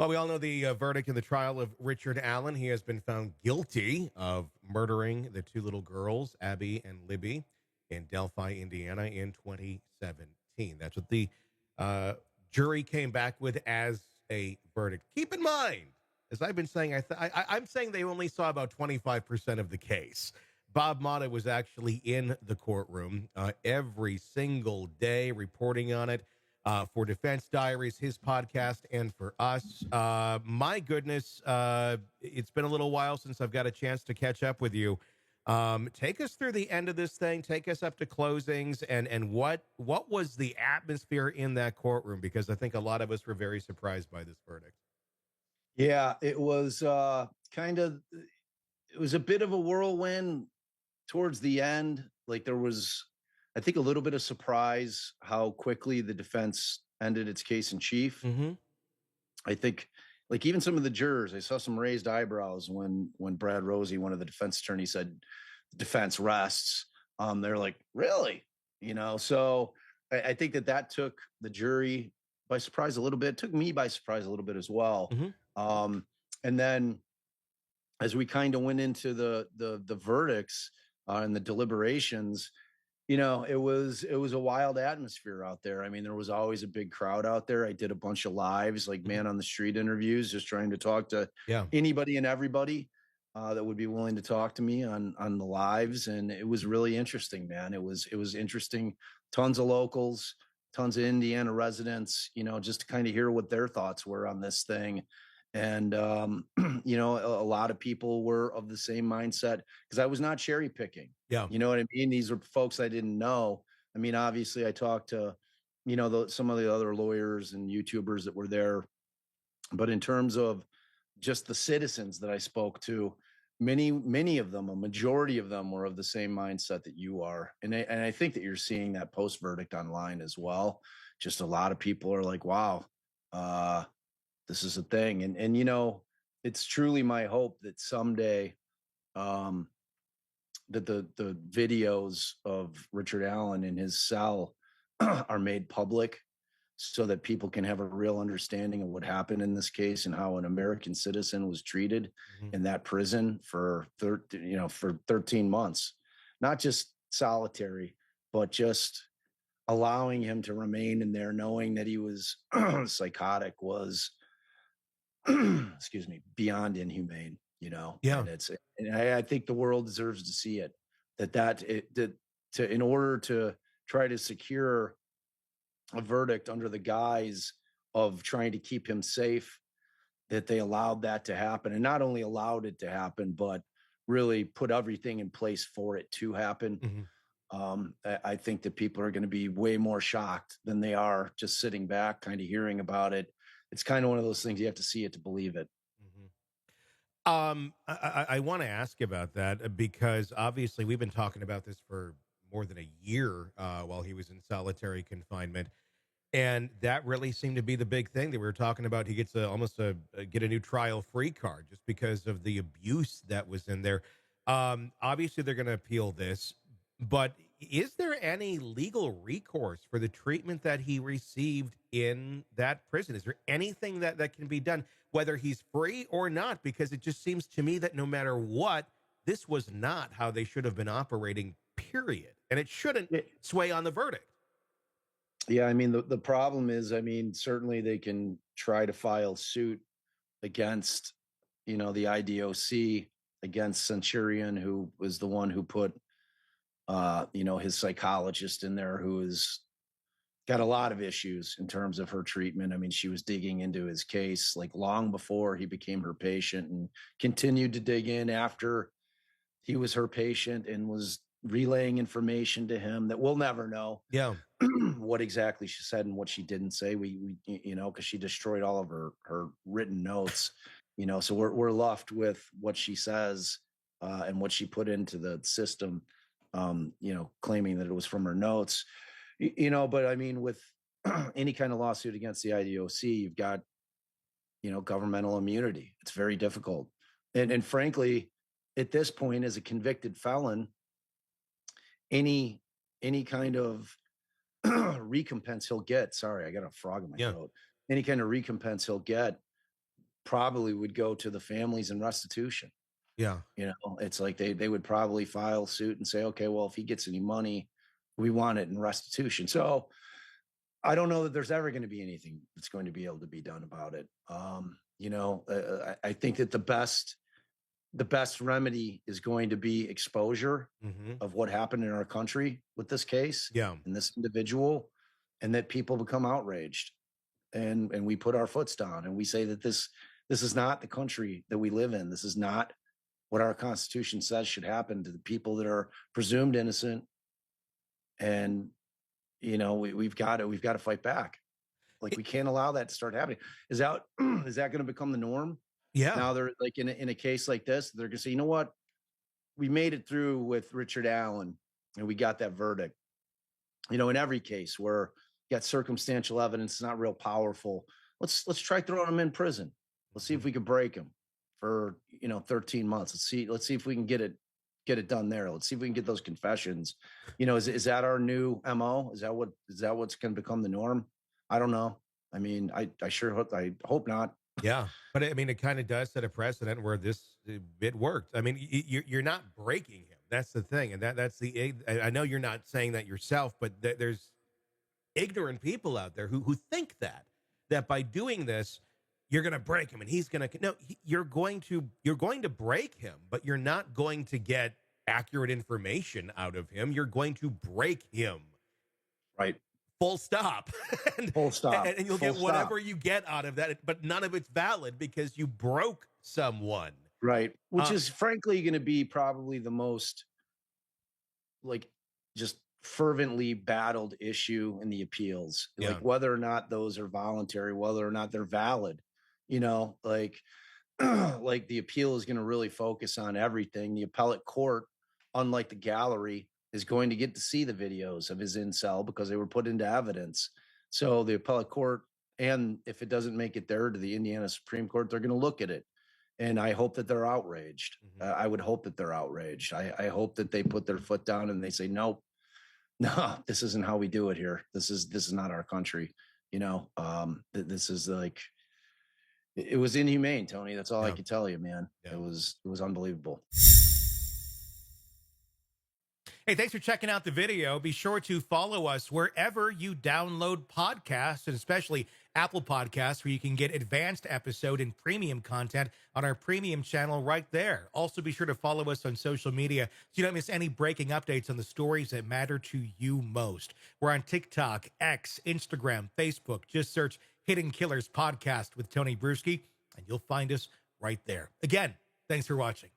Well, we all know the verdict in the trial of Richard Allen. He has been found guilty of murdering the two little girls, Abby and Libby, in Delphi, Indiana, in 2017. That's what the uh, jury came back with as a verdict. Keep in mind, as I've been saying, I'm saying they only saw about 25% of the case. Bob Motta was actually in the courtroom every single day reporting on it for Defense Diaries, his podcast, and for us. My goodness, it's been a little while since I've got a chance to catch up with you. Take us through the end of this thing. Take us up to closings, and what was the atmosphere in that courtroom? Because I think a lot of us were very surprised by this verdict. Yeah, it was it was a bit of a whirlwind towards the end. Like there was, I think, a little bit of surprise how quickly the defense ended its case in chief. Mm-hmm. I think, like even some of the jurors, I saw some raised eyebrows when Brad Rosie, one of the defense attorneys, said defense rests. They're like, really, So I think that took the jury by surprise a little bit. It took me by surprise a little bit as well. Mm-hmm. And then as we kind of went into the verdicts and the deliberations, it was a wild atmosphere out there. I mean, there was always a big crowd out there. I did a bunch of lives, like Mm-hmm. man on the street interviews, just trying to talk to Yeah. anybody and everybody that would be willing to talk to me on the lives, and it was really interesting, man. It was interesting. Tons of locals, tons of Indiana residents, just to kind of hear what their thoughts were on this thing. And a lot of people were of the same mindset because I was not cherry picking. Yeah. You know what I mean? These are folks I didn't know. I mean, obviously, I talked to, some of the other lawyers and YouTubers that were there. But in terms of just the citizens that I spoke to, many of them, a majority of them were of the same mindset that you are. And I think that you're seeing that post verdict online as well. Just a lot of people are like, wow, uh, this is a thing. And it's truly my hope that someday, um, that the videos of Richard Allen in his cell are made public so that people can have a real understanding of what happened in this case and how an American citizen was treated Mm-hmm. in that prison for 13 months, not just solitary, but just allowing him to remain in there, knowing that he was psychotic was, excuse me, beyond inhumane, Yeah. and I think the world deserves to see it, in order to try to secure a verdict under the guise of trying to keep him safe, that they allowed that to happen, and not only allowed it to happen, but really put everything in place for it to happen. Mm-hmm. I think that people are going to be way more shocked than they are just sitting back, kind of hearing about it. It's kind of one of those things you have to see it to believe it. Mm-hmm. I want to ask about that because obviously we've been talking about this for more than a year while he was in solitary confinement, and that really seemed to be the big thing that we were talking about. He gets almost get a new trial free card just because of the abuse that was in there. Obviously, they're going to appeal this, but is there any legal recourse for the treatment that he received in that prison? Is there anything that can be done, whether he's free or not? Because it just seems to me that no matter what, this was not how they should have been operating, period. And it shouldn't Yeah, sway on the verdict. yeah, I mean, the problem is, I mean, certainly they can try to file suit against, the IDOC, against Centurion, who was the one who put, his psychologist in there, who has got a lot of issues in terms of her treatment. I mean, she was digging into his case like long before he became her patient, and continued to dig in after he was her patient, and was relaying information to him that we'll never know Yeah. what exactly she said and what she didn't say. Because she destroyed all of her written notes. So we're left with what she says, and what she put into the system. Claiming that it was from her notes. But I mean, with any kind of lawsuit against the IDOC, you've got, governmental immunity. It's very difficult, and frankly, at this point, as a convicted felon, any kind of recompense he'll get. Sorry, I got a frog in my Yeah. throat. Any kind of recompense he'll get probably would go to the families in restitution. Yeah. You know, it's like they would probably file suit and say, okay, well, if he gets any money, we want it in restitution. So I don't know that there's ever going to be anything that's going to be able to be done about it. I think that the best remedy is going to be exposure Hmm. of what happened in our country with this case Yeah. and this individual, and that people become outraged, and we put our foots down and we say that this is not the country that we live in. This is not what our Constitution says should happen to the people that are presumed innocent. And we've got to fight back. Like, It- we can't allow that to start happening. Is that is that going to become the norm? yeah. Now they're like, in a case like this, they're going to say, you know what, we made it through with Richard Allen and we got that verdict. In every case where you got circumstantial evidence, it's not real powerful. Let's try throwing him in prison. Let's see Mhm. if we can break him for 13 months. Let's see if we can get it done there. Let's see if we can get those confessions. Is that our new MO? Is that what's going to become the norm? I don't know. I mean, I hope not. Yeah, but I mean, it kind of does set a precedent where it worked. I mean, you're not breaking him. That's the thing, and that's I know you're not saying that yourself, but there's ignorant people out there who think that by doing this, you're going to break him, and he's going to no, you're going to break him, but you're not going to get accurate information out of him. You're going to break him. Right. Full stop. and, Full stop. and you'll Full get whatever stop. you get out of that, but none of it's valid because you broke someone. Right. Which Uh, is frankly going to be probably the most, like, just fervently battled issue in the appeals, yeah. like whether or not those are voluntary, whether or not they're valid. Like, like the appeal is going to really focus on everything. The appellate court, unlike the gallery, is going to get to see the videos of his incel because they were put into evidence. So the appellate court, and if it doesn't make it there to the Indiana Supreme Court, they're going to look at it. And I hope that they're outraged. Mhm. I would hope that they're outraged. I hope that they put their foot down and they say, nope, no, this isn't how we do it here. This is not our country. This is like, it was inhumane, Tony. That's all I Yeah. can tell you, man. Yeah. It was unbelievable. Hey, thanks for checking out the video. Be sure to follow us wherever you download podcasts, and especially Apple Podcasts, where you can get advanced episode and premium content on our premium channel right there. Also, be sure to follow us on social media so you don't miss any breaking updates on the stories that matter to you most. We're on TikTok, X, Instagram, Facebook. Just search Hidden Killers Podcast with Tony Bruschi, and you'll find us right there. Again, thanks for watching.